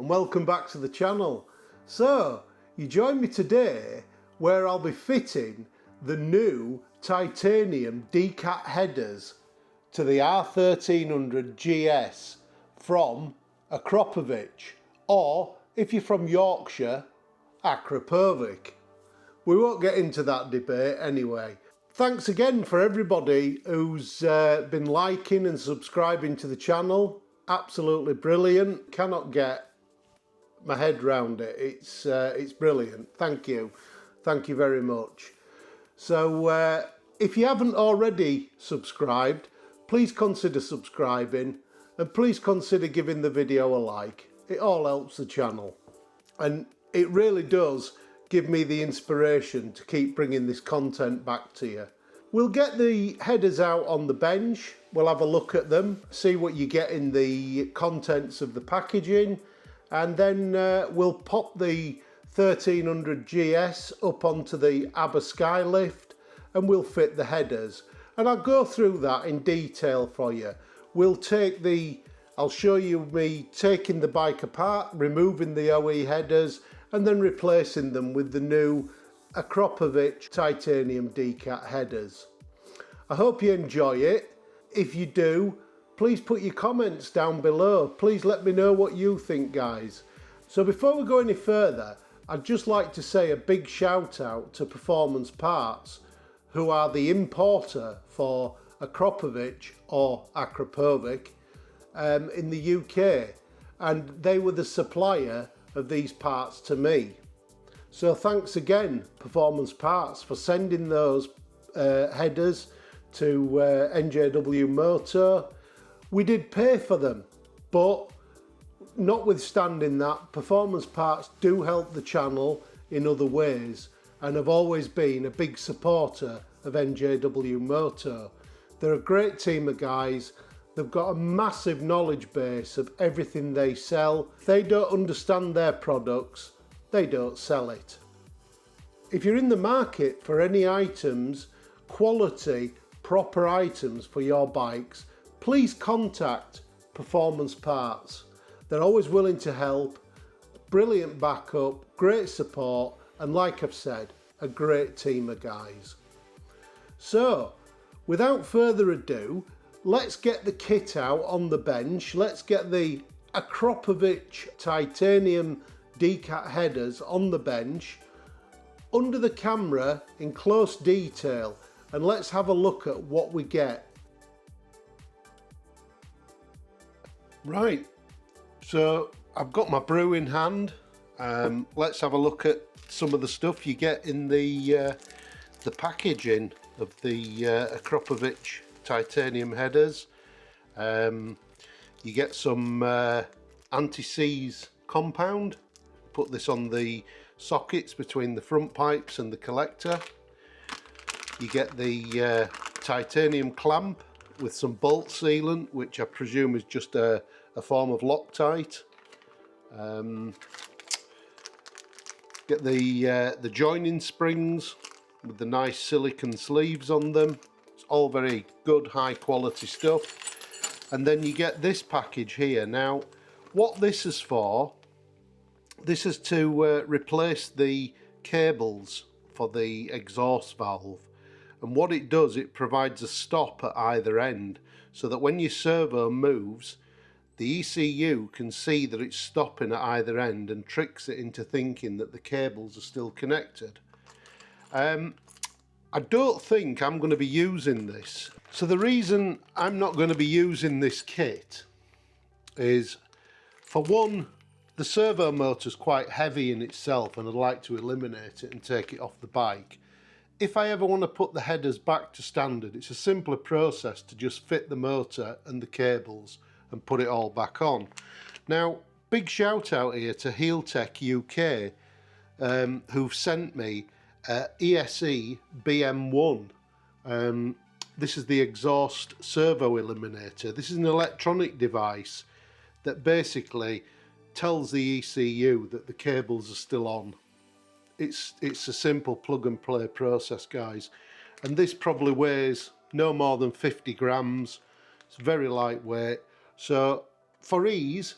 and welcome back to the channel. So you join me today where I'll be fitting the new titanium decat headers to the R1300 GS from Akrapovic, or if you're from Yorkshire, Akrapovic. We won't get into that debate anyway. Thanks again for everybody who's been liking and subscribing to the channel. Absolutely brilliant. Cannot get my head round it. It's brilliant. Thank you very much. So if you haven't already subscribed, please consider subscribing and please consider giving the video a like. It all helps the channel and it really does give me the inspiration to keep bringing this content back to you. We'll get the headers out on the bench, we'll have a look at them, see what you get in the contents of the packaging, and then we'll pop the 1300 GS up onto the ABBA Skylift and we'll fit the headers. And I'll go through that in detail for you. I'll show you me taking the bike apart, removing the OE headers and then replacing them with the new Akrapovic titanium decat headers. I hope you enjoy it. If you do, please put your comments down below. Please let me know what you think, guys. So before we go any further, I'd just like to say a big shout out to Performance Parts, who are the importer for Akrapovic or Akrapovic in the UK, and they were the supplier of these parts to me. So thanks again, Performance Parts, for sending those headers to NJWMOTO. We did pay for them, but notwithstanding that, Performance Parts do help the channel in other ways and have always been a big supporter of NJWMOTO. They're a great team of guys. They've got a massive knowledge base of everything they sell. If they don't understand their products, they don't sell it. If you're in the market for any items, quality, proper items for your bikes, please contact Performance Parts. They're always willing to help, brilliant backup, great support, and like I've said, a great team of guys. So, without further ado, let's get the kit out on the bench. Let's get the Akrapovic titanium decat headers on the bench under the camera in close detail, and let's have a look at what we get. Right, so I've got my brew in hand. Let's have a look at some of the stuff you get in the packaging of the Akrapovic titanium headers. You get some anti-seize compound. Put this on the sockets between the front pipes and the collector. You get the titanium clamp with some bolt sealant, which I presume is just a form of Loctite. Get the joining springs with the nice silicone sleeves on them. It's all very good, high quality stuff. And then you get this package here. Now, what this is for, this is to replace the cables for the exhaust valve. And what it does, it provides a stop at either end, so that when your servo moves, the ECU can see that it's stopping at either end and tricks it into thinking that the cables are still connected. I don't think I'm going to be using this. So the reason I'm not going to be using this kit is, for one, the servo motor is quite heavy in itself and I'd like to eliminate it and take it off the bike. If I ever want to put the headers back to standard, it's a simpler process to just fit the motor and the cables and put it all back on. Now, big shout out here to Heeltech UK, who've sent me ESE-BM1. This is the exhaust servo eliminator. This is an electronic device that basically tells the ECU that the cables are still on. It's a simple plug and play process, guys, and this probably weighs no more than 50 grams. It's very lightweight, so for ease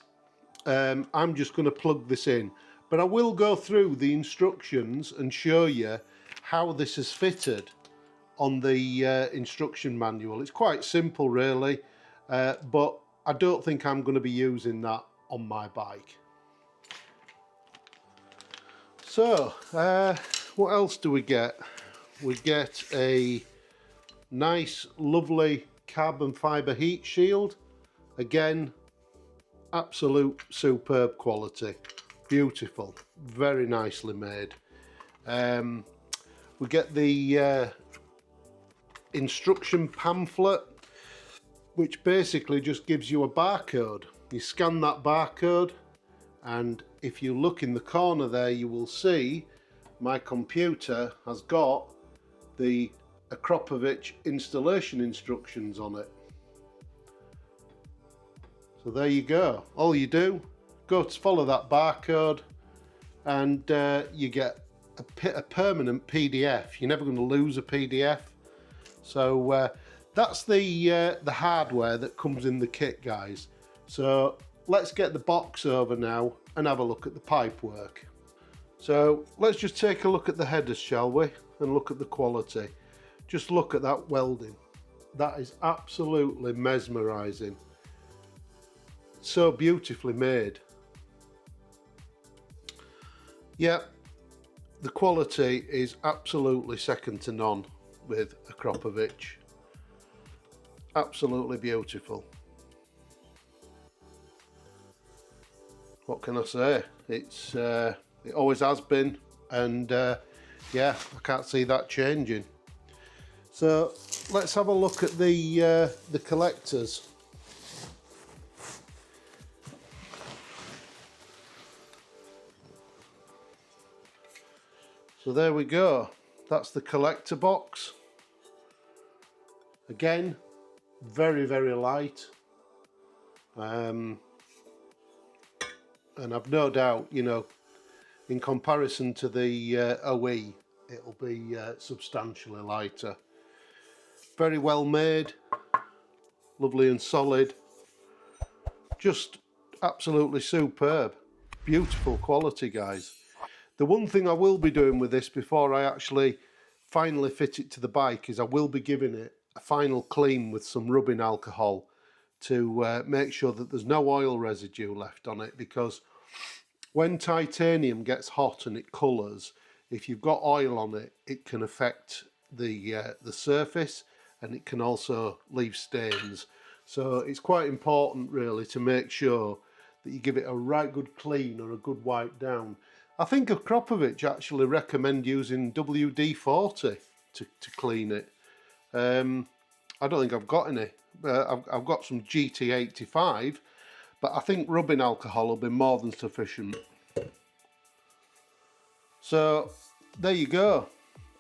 I'm just going to plug this in, but I will go through the instructions and show you how this is fitted on the instruction manual. It's quite simple really, but I don't think I'm going to be using that on my bike. So what else do we get? We get a nice lovely carbon fibre heat shield. Again, absolute superb quality, beautiful, very nicely made. We get the instruction pamphlet, which basically just gives you a barcode. You scan that barcode, and if you look in the corner there, you will see my computer has got the Akrapovic installation instructions on it. So there you go. All you do, go to follow that barcode, and you get a permanent PDF. You're never going to lose a PDF. So that's the hardware that comes in the kit, guys. So let's get the box over now and have a look at the pipe work. So let's just take a look at the headers, shall we, and look at the quality. Just look at that welding. That is absolutely mesmerizing. So beautifully made. Yeah, the quality is absolutely second to none with Akrapovic. Absolutely beautiful. What can I say? It's it always has been, and yeah, I can't see that changing. So let's have a look at the collectors. So there we go. That's the collector box. Again, very, very light. And I've no doubt, you know, in comparison to the OE, it'll be substantially lighter. Very well made, lovely and solid. Just absolutely superb. Beautiful quality, guys. The one thing I will be doing with this before I actually finally fit it to the bike is I will be giving it a final clean with some rubbing alcohol to make sure that there's no oil residue left on it, because when titanium gets hot and it colours, if you've got oil on it, it can affect the surface, and it can also leave stains. So it's quite important really to make sure that you give it a right good clean or a good wipe down. I think Akrapovic actually recommend using WD-40 to clean it. I don't think I've got any. I've got some GT85, but I think rubbing alcohol will be more than sufficient. So there you go.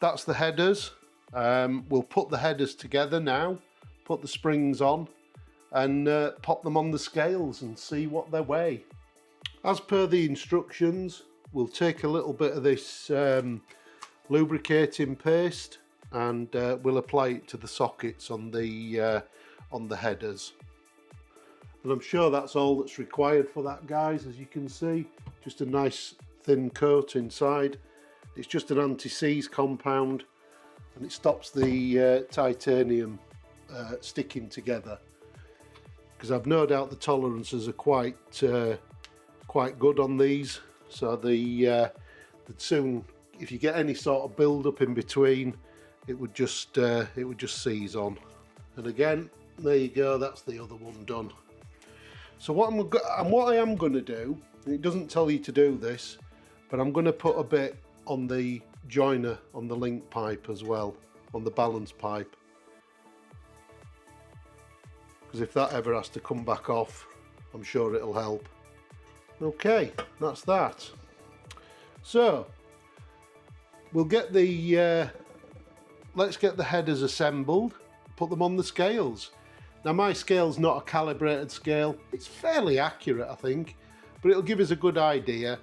That's the headers. We'll put the headers together now, put the springs on, and pop them on the scales and see what they weigh. As per the instructions, we'll take a little bit of this lubricating paste, and we'll apply it to the sockets on the headers. And I'm sure that's all that's required for that, guys. As you can see, just a nice thin coat inside. It's just an anti-seize compound, and it stops the titanium sticking together, because I've no doubt the tolerances are quite good on these. So the soon, if you get any sort of build up in between, it would just seize on. And again, there you go. That's the other one done. So what I am going to do, and it doesn't tell you to do this, but I'm going to put a bit on the joiner on the link pipe as well, on the balance pipe, because if that ever has to come back off, I'm sure it'll help. Okay, that's that. So we'll get the let's get the headers assembled, put them on the scales. Now my scale's not a calibrated scale, it's fairly accurate I think, but it'll give us a good idea.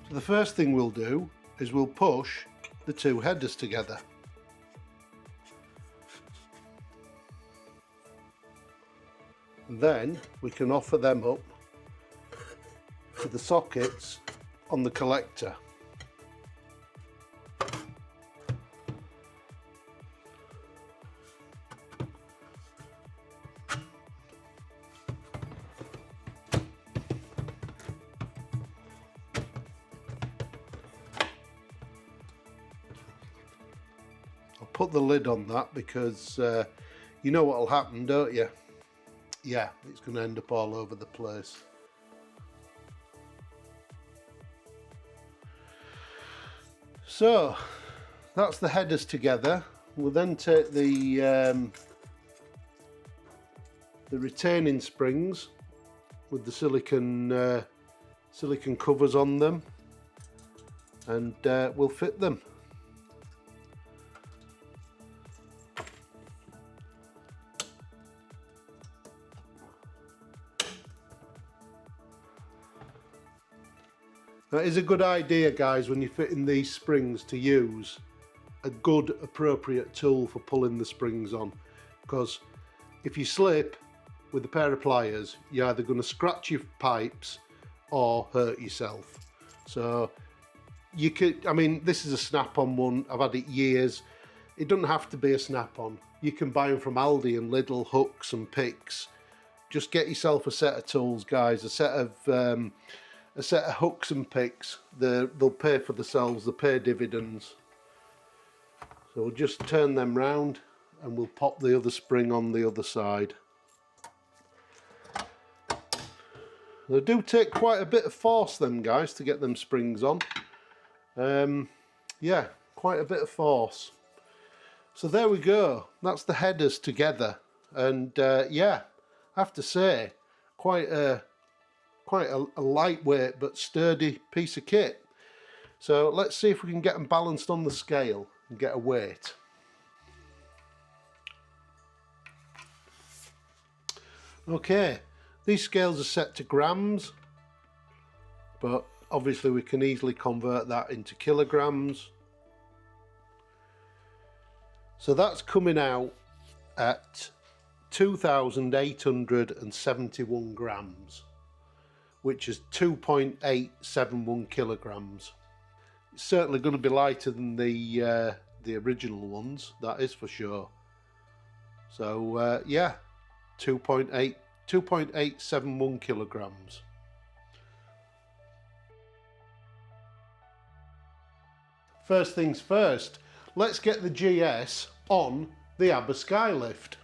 So the first thing we'll do is we'll push the two headers together. And then we can offer them up to the sockets on the collector. Put the lid on that because you know what'll happen, don't you? Yeah, it's going to end up all over the place. So that's the headers together. We'll then take the retaining springs with the silicon covers on them, and we'll fit them. Now, it is a good idea, guys, when you're fitting these springs to use a good appropriate tool for pulling the springs on, because if you slip with a pair of pliers, you're either going to scratch your pipes or hurt yourself. So you could, I mean, this is a snap-on one. I've had it years. It doesn't have to be a snap-on. You can buy them from Aldi and Lidl, hooks and picks. Just get yourself a set of tools, guys, a set of hooks and picks. They'll pay for themselves, they'll pay dividends. So we'll just turn them round and we'll pop the other spring on the other side. They do take quite a bit of force, them guys, to get them springs on. Yeah, quite a bit of force. So there we go, that's the headers together, and yeah, I have to say, quite a lightweight but sturdy piece of kit. So let's see if we can get them balanced on the scale and get a weight. Okay, these scales are set to grams, but obviously we can easily convert that into kilograms. So that's coming out at 2,871 grams, which is 2.871 kilograms. It's certainly going to be lighter than the original ones, that is for sure. So yeah, 2.871 kilograms. First things first, let's get the GS on the ABBA Skylift.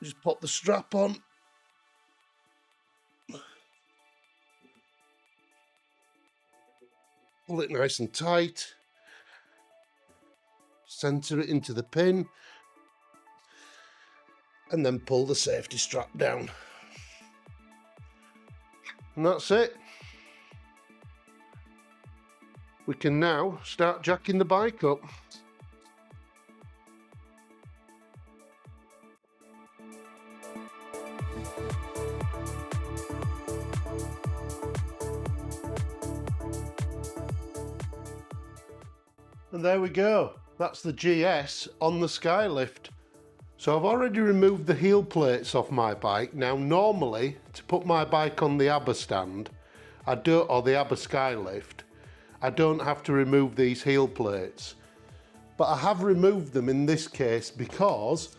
Just pop the strap on. Pull it nice and tight. Center it into the pin. And then pull the safety strap down. And that's it. We can now start jacking the bike up. And there we go, that's the GS on the Skylift. So I've already removed the heel plates off my bike. Now normally, to put my bike on the ABBA stand, or the ABBA Skylift, I don't have to remove these heel plates. But I have removed them in this case because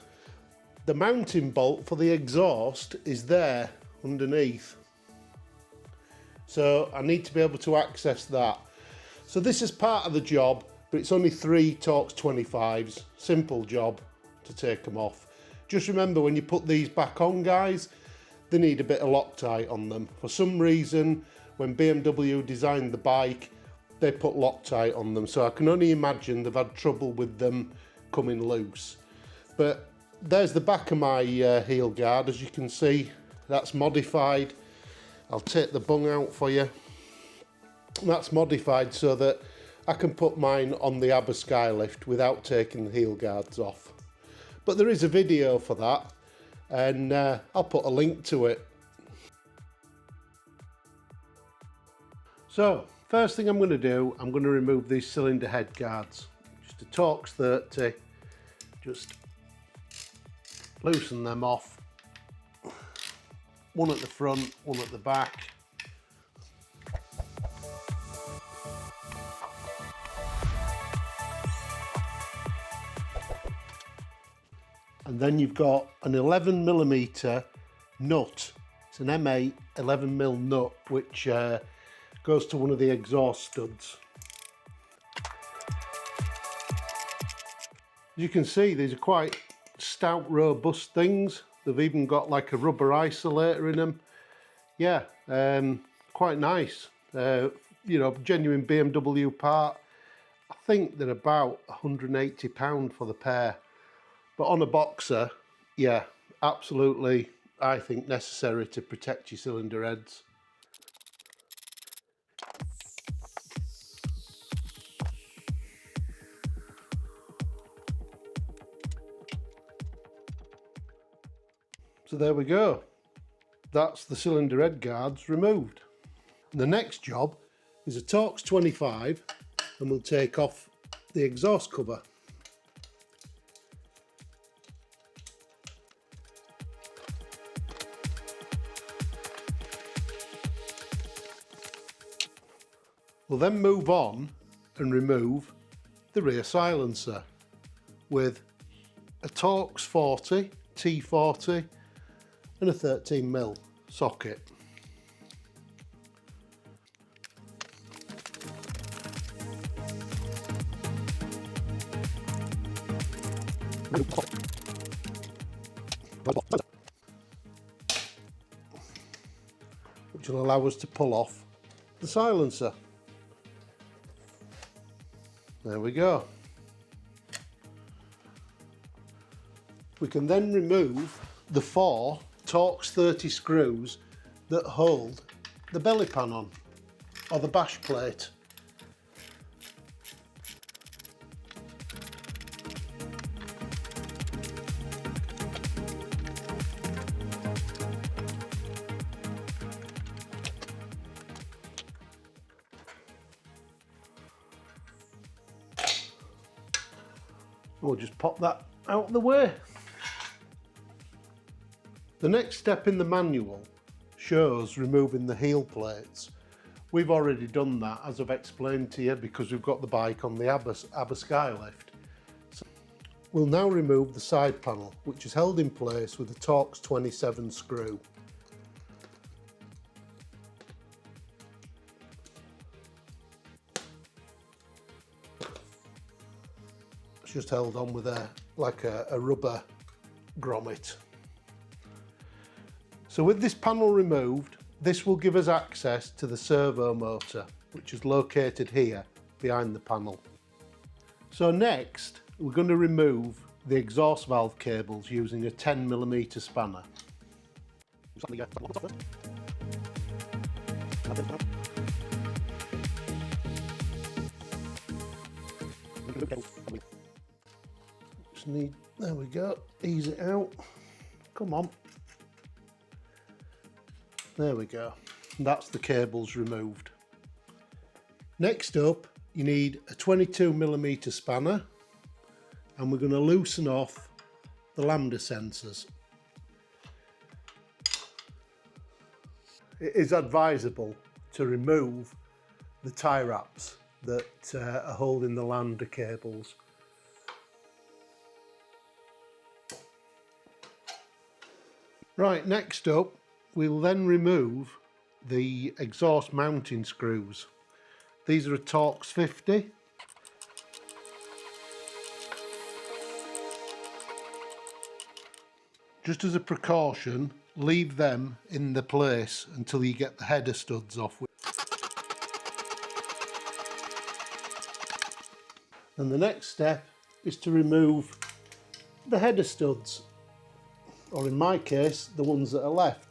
the mounting bolt for the exhaust is there underneath. So I need to be able to access that. So this is part of the job, but it's only 3 Torx 25s, simple job to take them off. Just remember, when you put these back on, guys, they need a bit of Loctite on them. For some reason, when BMW designed the bike, they put Loctite on them, so I can only imagine they've had trouble with them coming loose. But there's the back of my heel guard, as you can see, that's modified. I'll take the bung out for you. That's modified so that I can put mine on the ABBA Skylift without taking the heel guards off. But there is a video for that, and I'll put a link to it. So first thing I'm going to do, I'm going to remove these cylinder head guards. Just a Torx 30, just loosen them off. One at the front, one at the back. And then you've got an 11mm nut. It's an M8 11mm nut which goes to one of the exhaust studs. As you can see, these are quite stout, robust things. They've even got like a rubber isolator in them. Yeah, quite nice. You know, genuine BMW part. I think they're about £180 for the pair. But on a boxer, yeah, absolutely, I think necessary to protect your cylinder heads. So there we go. That's the cylinder head guards removed. The next job is a Torx 25, and we'll take off the exhaust cover. We'll then move on and remove the rear silencer with a Torx 40, T40 and a 13mm socket. Which will allow us to pull off the silencer. There we go. We can then remove the 4 Torx 30 screws that hold the belly pan on, or the bash plate. We'll just pop that out of the way. The next step in the manual shows removing the heel plates. We've already done that, as I've explained to you, because we've got the bike on the ABBA Skylift. So we'll now remove the side panel, which is held in place with a Torx 27 screw. It's just held on with a rubber grommet. So with this panel removed, this will give us access to the servo motor, which is located here behind the panel. So next, we're going to remove the exhaust valve cables using a 10mm spanner. Just need, there we go, ease it out. Come on. There we go. That's the cables removed. Next up, you need a 22mm spanner, and we're going to loosen off the lambda sensors. It is advisable to remove the tie wraps that are holding the lambda cables. Right, next up, we'll then remove the exhaust mounting screws. These are a Torx 50. Just as a precaution, leave them in the place until you get the header studs off. And the next step is to remove the header studs, or in my case, the ones that are left.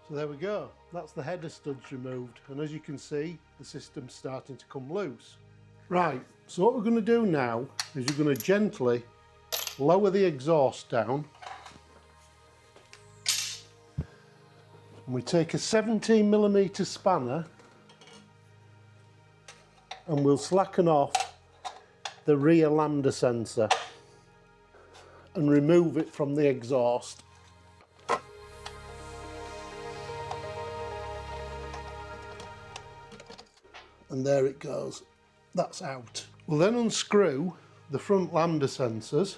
So there we go, that's the header studs removed, and as you can see the system's starting to come loose. Right, so what we're going to do now is you're going to gently lower the exhaust down, and we take a 17mm spanner and we'll slacken off the rear lambda sensor and remove it from the exhaust. And there it goes, that's out. We'll then unscrew the front lambda sensors,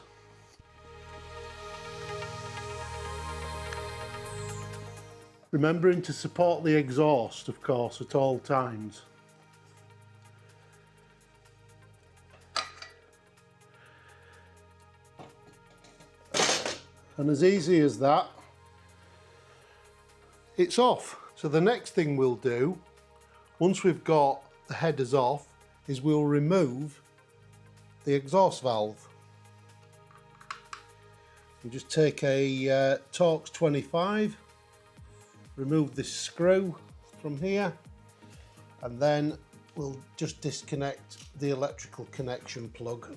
remembering to support the exhaust of course at all times. And as easy as that, it's off. So the next thing we'll do, once we've got the headers off, is we'll remove the exhaust valve. We'll just take a Torx 25, remove this screw from here, and then we'll just disconnect the electrical connection plug.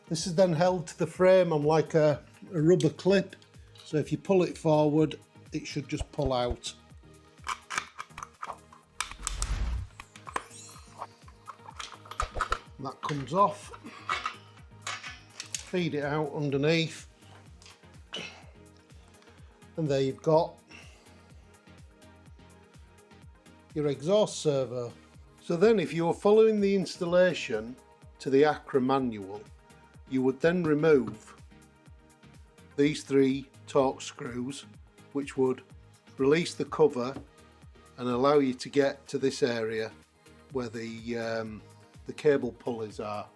This is then held to the frame on like a rubber clip, so if you pull it forward it should just pull out. And that comes off, feed it out underneath, and there you've got your exhaust servo. So then if you were following the installation to the Acra manual, you would then remove these 3 Torx screws, which would release the cover and allow you to get to this area where the cable pulleys are.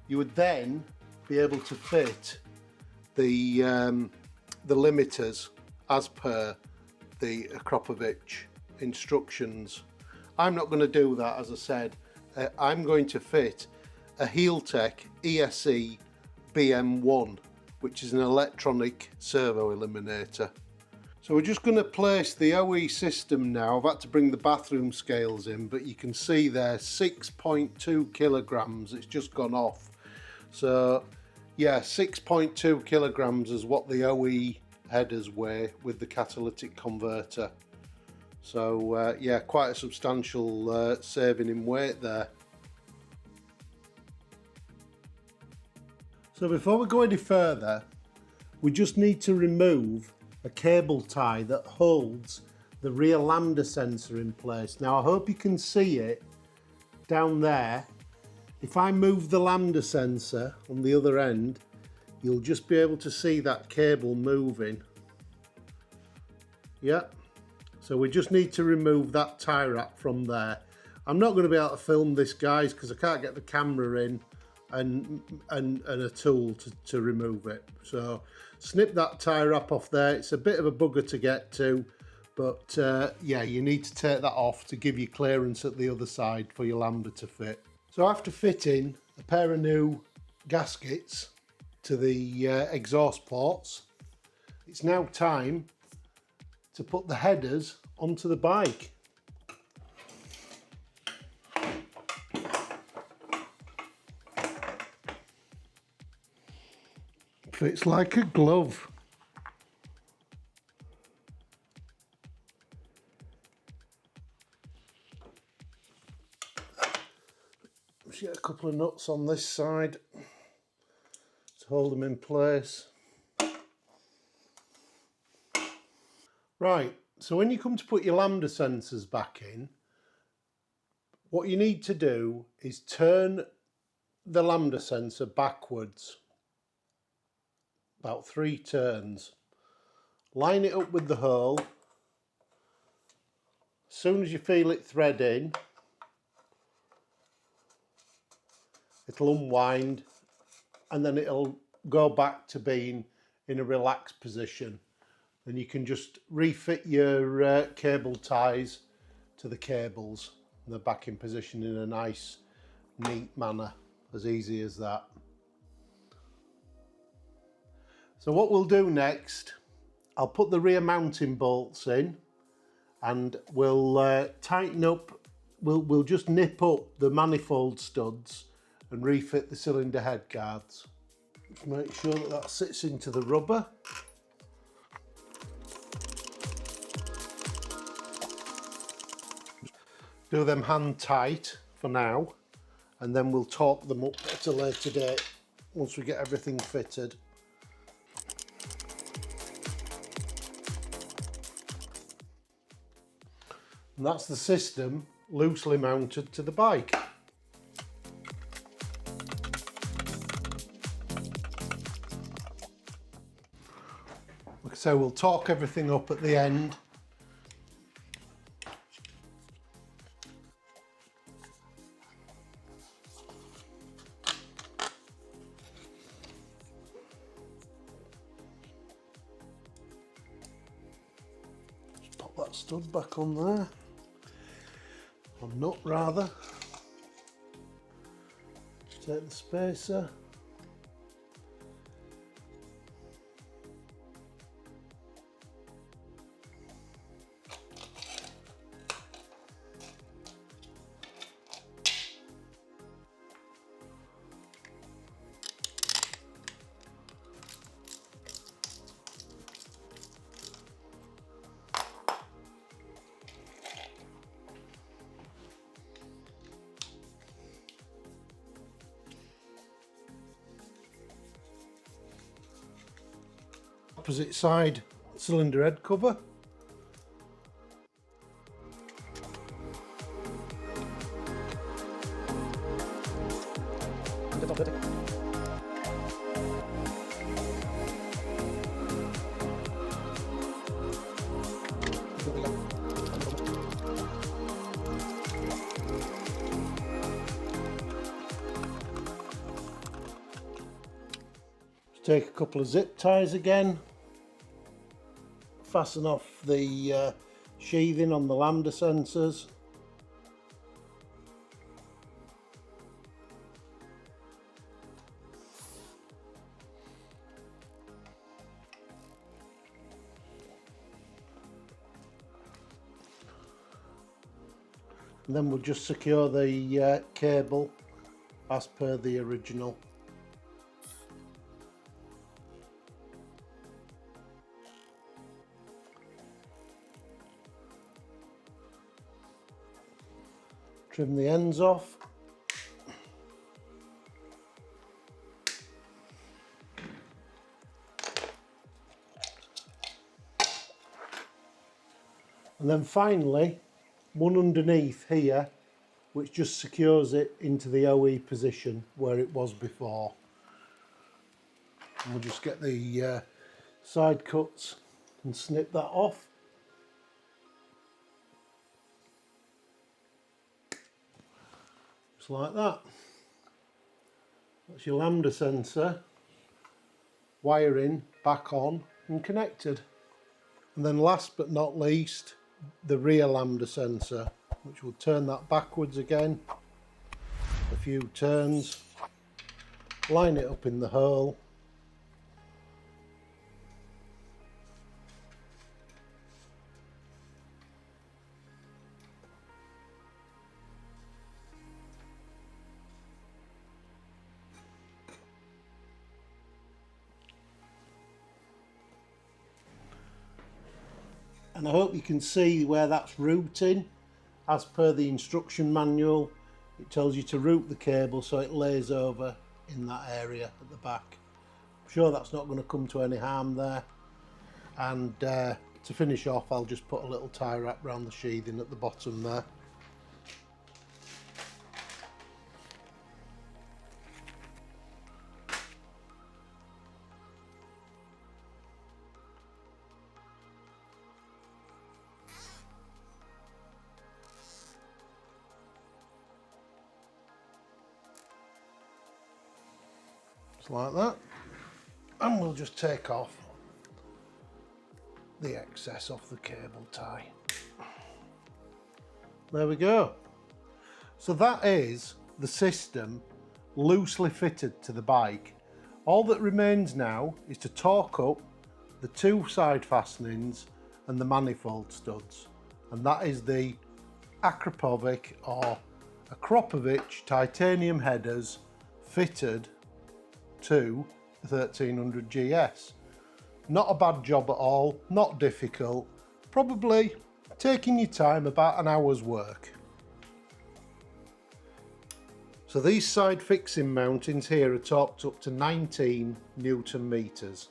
You would then be able to fit the limiters as per the Akrapovic instructions. I'm not going to do that, as I said. I'm going to fit a Heeltech ESE BM1, which is an electronic servo eliminator. So we're just going to place the OE system now. I've had to bring the bathroom scales in, but you can see there 6.2 kilograms, it's just gone off. So yeah, 6.2 kilograms is what the OE headers weigh with the catalytic converter. So yeah, quite a substantial saving in weight there. So before we go any further, we just need to remove a cable tie that holds the rear lambda sensor in place. Now I hope you can see it down there. If I move the lambda sensor on the other end, you'll just be able to see that cable moving. Yeah, so we just need to remove that tie wrap from there. I'm not going to be able to film this, guys, because I can't get the camera in and a tool to remove it. So snip that tie wrap off there. It's a bit of a bugger to get to, but yeah, you need to take that off to give you clearance at the other side for your lambda to fit. So after fitting a pair of new gaskets to the exhaust ports, it's now time to put the headers onto the bike. Fits like a glove. Just get a couple of nuts on this side to hold them in place. Right, so when you come to put your lambda sensors back in, what you need to do is turn the lambda sensor backwards, about 3 turns. Line it up with the hole. As soon as you feel it thread in, it'll unwind and then it'll go back to being in a relaxed position. Then you can just refit your cable ties to the cables. They're back in position in a nice, neat manner, as easy as that. So what we'll do next, I'll put the rear mounting bolts in, and we'll tighten up, we'll just nip up the manifold studs and refit the cylinder head guards. Just make sure that that sits into the rubber. Do them hand tight for now, and then we'll torque them up at a later date once we get everything fitted. And that's the system loosely mounted to the bike. So we'll torque everything up at the end. Just pop that stud back on there, or nut rather. Take the spacer. Opposite side cylinder head cover. Take a couple of zip ties again. Fasten off the sheathing on the lambda sensors. And then we'll just secure the cable as per the original. Trim the ends off. And then finally, one underneath here, which just secures it into the OE position where it was before. And we'll just get the side cuts and snip that off. Just like that. That's your lambda sensor, wiring back on and connected. And then last but not least, the rear lambda sensor, which will turn that backwards again, a few turns, line it up in the hole, and I hope you can see where that's routing. As per the instruction manual, it tells you to route the cable so it lays over in that area at the back. I'm sure that's not going to come to any harm there. And to finish off, I'll just put a little tie wrap around the sheathing at the bottom there. Like that, and we'll just take off the excess off the cable tie. There we go. So that is the system loosely fitted to the bike. All that remains now is to torque up the two side fastenings and the manifold studs, and that is the Akrapovic or Akrapovic titanium headers fitted to the 1300 GS. Not a bad job at all, not difficult, probably taking your time, about an hour's work. So these side fixing mountings here are torqued up to 19 Newton meters.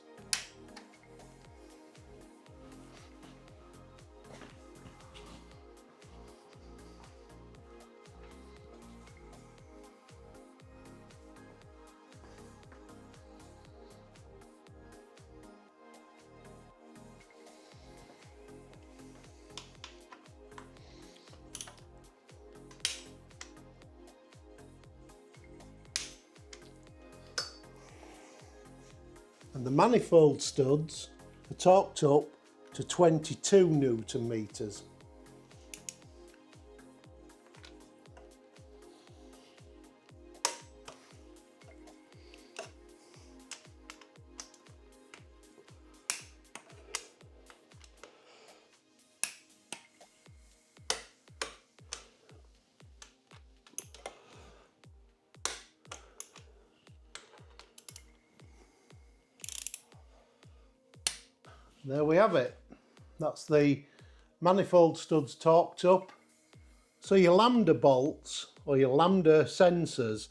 And the manifold studs are torqued up to 22 Newton meters. There we have it. That's the manifold studs torqued up. So your lambda bolts or your lambda sensors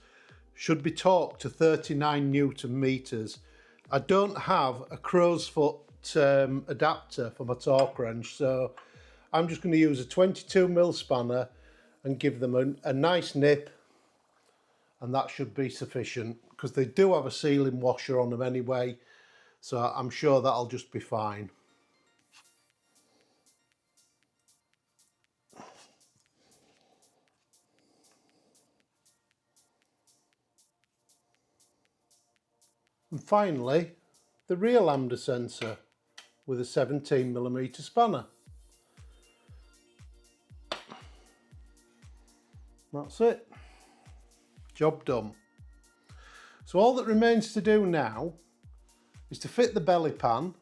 should be torqued to 39 Newton meters. I don't have a crow's foot adapter for my torque wrench, so I'm just going to use a 22mm spanner and give them a nice nip, and that should be sufficient because they do have a sealing washer on them anyway. So I'm sure that'll just be fine. And finally, the rear lambda sensor with a 17mm spanner. That's it. Job done. So all that remains to do now is to fit the belly pan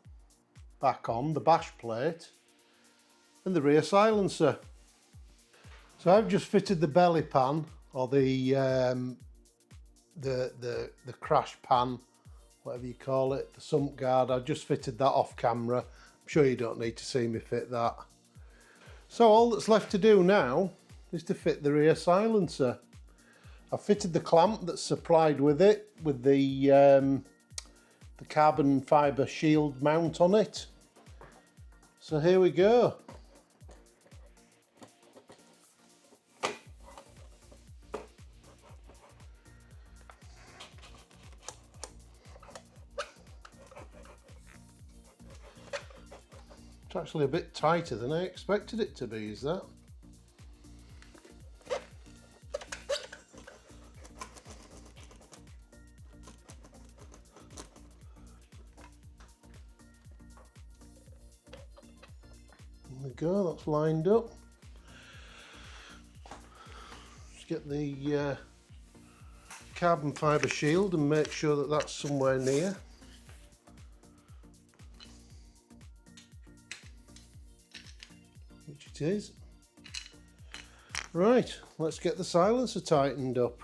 back on, the bash plate, and the rear silencer. So I've just fitted the belly pan, or the crash pan, whatever you call it, the sump guard. I've just fitted that off camera. I'm sure you don't need to see me fit that. So all that's left to do now is to fit the rear silencer. I've fitted the clamp that's supplied with it, with the carbon fibre shield mount on it. So here we go. It's actually a bit tighter than I expected it to be, is that? There we go, that's lined up. Just get the carbon fibre shield and make sure that that's somewhere near. Which it is. Right, let's get the silencer tightened up.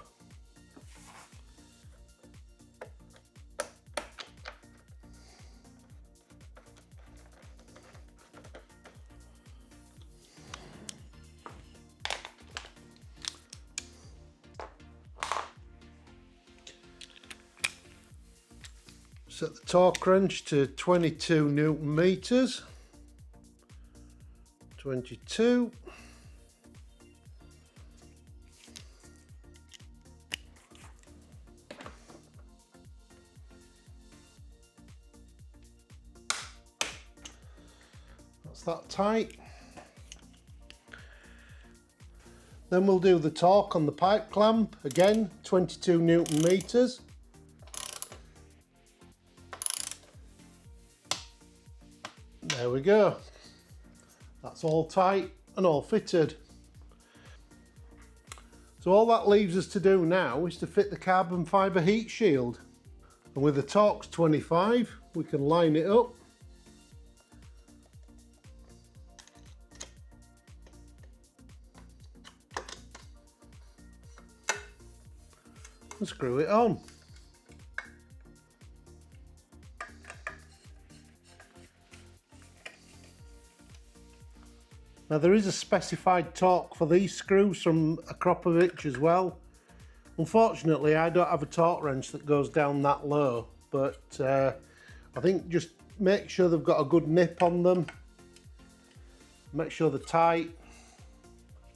Set the torque wrench to 22 Newton meters. 22. That's that tight. Then we'll do the torque on the pipe clamp, again 22 Newton meters. There we go. That's all tight and all fitted. So all that leaves us to do now is to fit the carbon fibre heat shield. And with the Torx 25, we can line it up. And screw it on. Now there is a specified torque for these screws from Akrapovic as well. Unfortunately I don't have a torque wrench that goes down that low, but I think just make sure they've got a good nip on them, make sure they're tight,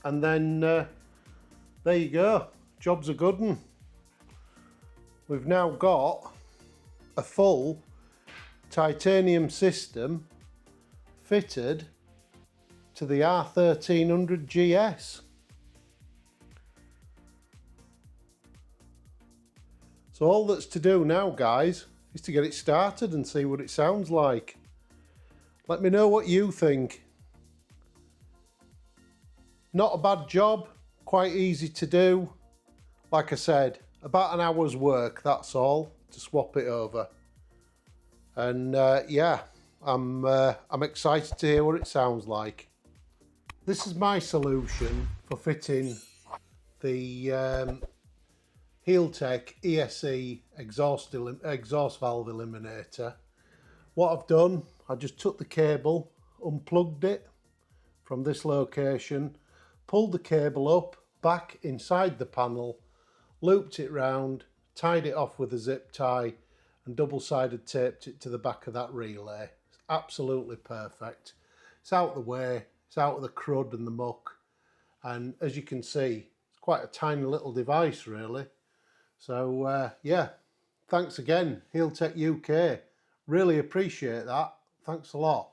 and then there you go, job's a good one. We've now got a full titanium system fitted to the R1300 GS. So all that's to do now, guys, is to get it started and see what it sounds like. Let me know what you think. Not a bad job, quite easy to do. Like I said, about an hour's work, that's all, to swap it over. And yeah, I'm excited to hear what it sounds like. This is my solution for fitting the Heeltech ESE exhaust valve eliminator. What I've done, I just took the cable, unplugged it from this location, pulled the cable up, back inside the panel, looped it round, tied it off with a zip tie and double-sided taped it to the back of that relay. It's absolutely perfect. It's out of the way. It's out of the crud and the muck, and as you can see, it's quite a tiny little device really. So yeah, thanks again Heeltech UK, really appreciate that, thanks a lot.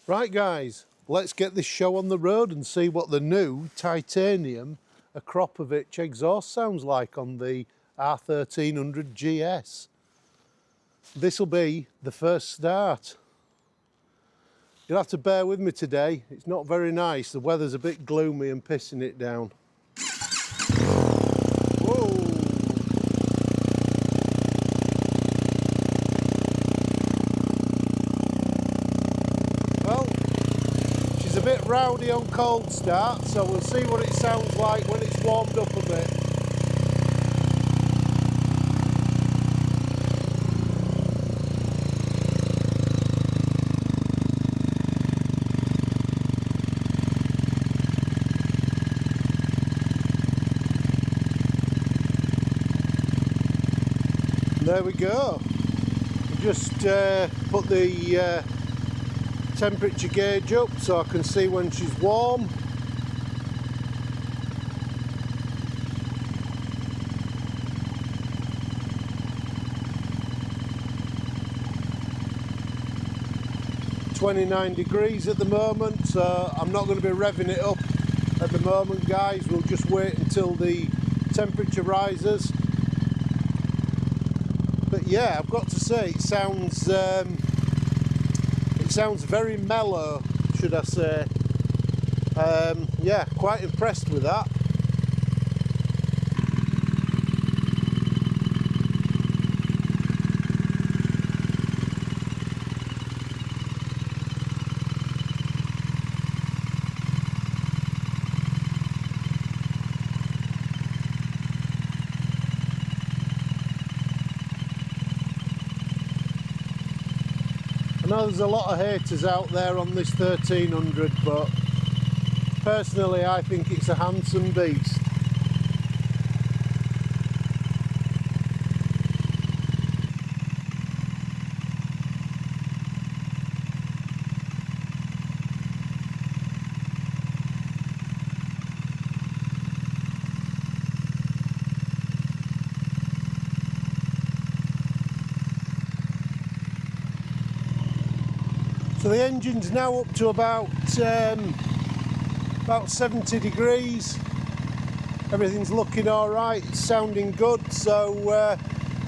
Right guys, let's get this show on the road and see what the new titanium Akrapovic exhaust sounds like on the R1300 GS. This will be the first start. You'll have to bear with me today, it's not very nice, the weather's a bit gloomy and pissing it down. Whoa! Well, she's a bit rowdy on cold start, so we'll see what it sounds like when it's warmed up a bit. There we go. Just put the temperature gauge up so I can see when she's warm. (29 degrees) at the moment, so I'm not going to be revving it up at the moment, guys. We'll just wait until the temperature rises. But yeah, I've got to say, it sounds very mellow, should I say. Yeah, quite impressed with that. I know there's a lot of haters out there on this 1300, but personally I think it's a handsome beast. So the engine's now up to about 70 degrees. Everything's looking all right, it's sounding good. So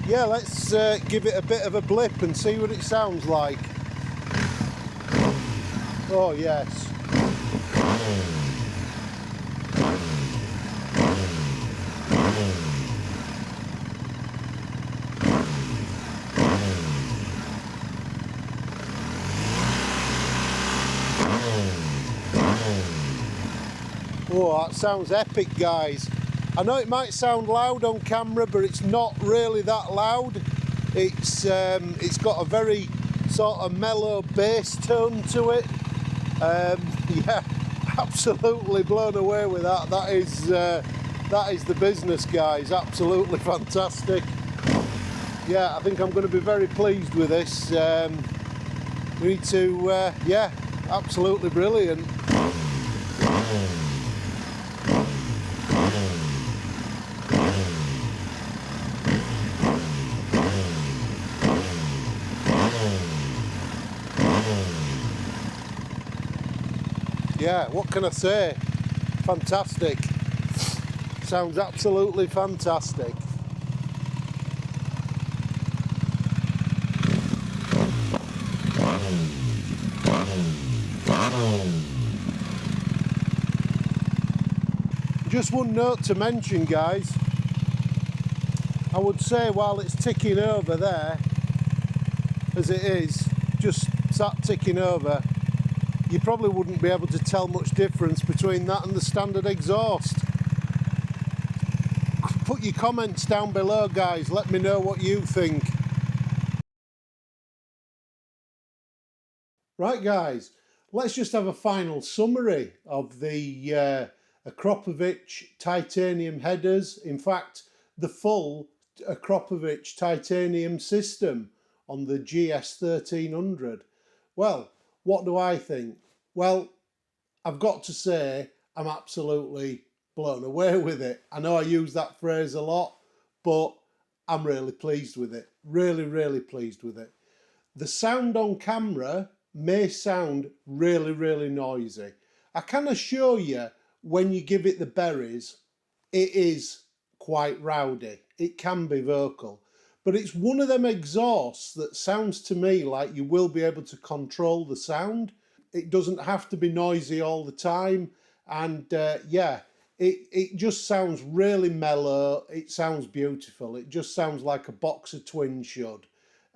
yeah, let's give it a bit of a blip and see what it sounds like. Oh yes. Oh, that sounds epic, guys. I know it might sound loud on camera, but it's not really that loud. It's got a very sort of mellow bass tone to it. Yeah, absolutely blown away with that. That is the business, guys. Absolutely fantastic. Yeah, I think I'm going to be very pleased with this. We need to, yeah, absolutely brilliant. Yeah, what can I say? Fantastic. Sounds absolutely fantastic. Just one note to mention, guys. I would say while it's ticking over there, as it is, just sat ticking over, you probably wouldn't be able to tell much difference between that and the standard exhaust. Put your comments down below, guys. Let me know what you think. Right, guys, let's just have a final summary of the Akrapovic titanium headers. In fact, the full Akrapovic titanium system on the GS1300. Well, what do I think? Well, I've got to say I'm absolutely blown away with it. I know I use that phrase a lot, but I'm really pleased with it. Really, really pleased with it. The sound on camera may sound really, really noisy. I can assure you, when you give it the berries, it is quite rowdy. It can be vocal. But it's one of them exhausts that sounds to me like you will be able to control the sound. It doesn't have to be noisy all the time. And yeah, it just sounds really mellow. It sounds beautiful. It just sounds like a boxer twin should.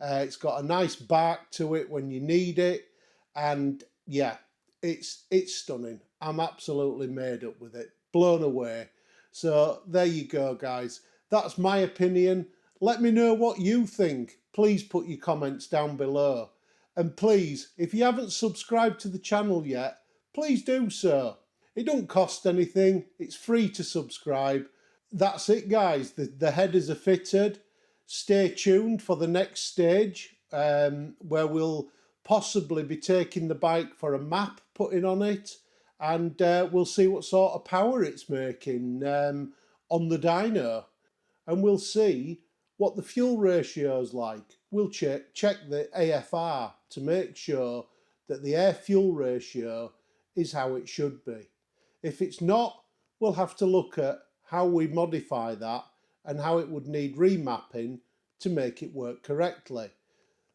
It's got a nice bark to it when you need it. And yeah, it's stunning. I'm absolutely made up with it. Blown away. So there you go, guys. That's my opinion. Let me know what you think. Please put your comments down below. And please, if you haven't subscribed to the channel yet, please do so. It don't cost anything. It's free to subscribe. That's it, guys. The headers are fitted. Stay tuned for the next stage, where we'll possibly be taking the bike for a map putting on it, and we'll see what sort of power it's making on the dyno, and we'll see what the fuel ratio is like. We'll check the AFR to make sure that the air-fuel ratio is how it should be. If it's not, we'll have to look at how we modify that and how it would need remapping to make it work correctly.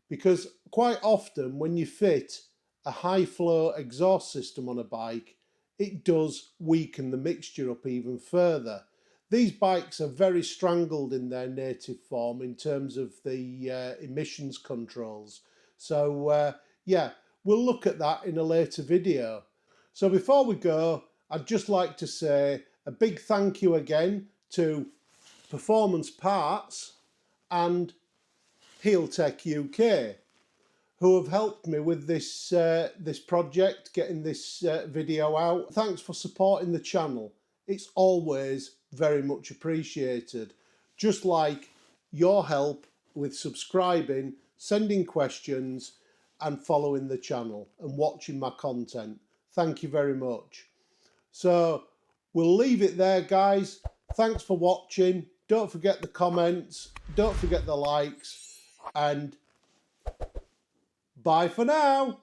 Because quite often when you fit a high flow exhaust system on a bike, it does weaken the mixture up even further. These bikes are very strangled in their native form in terms of the emissions controls. So yeah, we'll look at that in a later video. So before we go, I'd just like to say a big thank you again to Performance Parts and Heeltech UK, who have helped me with this this project, getting this video out. Thanks for supporting the channel. It's always very much appreciated. Just like your help with subscribing, sending questions and following the channel and watching my content. Thank you very much. So we'll leave it there, guys. Thanks for watching. Don't forget the comments, don't forget the likes, and bye for now.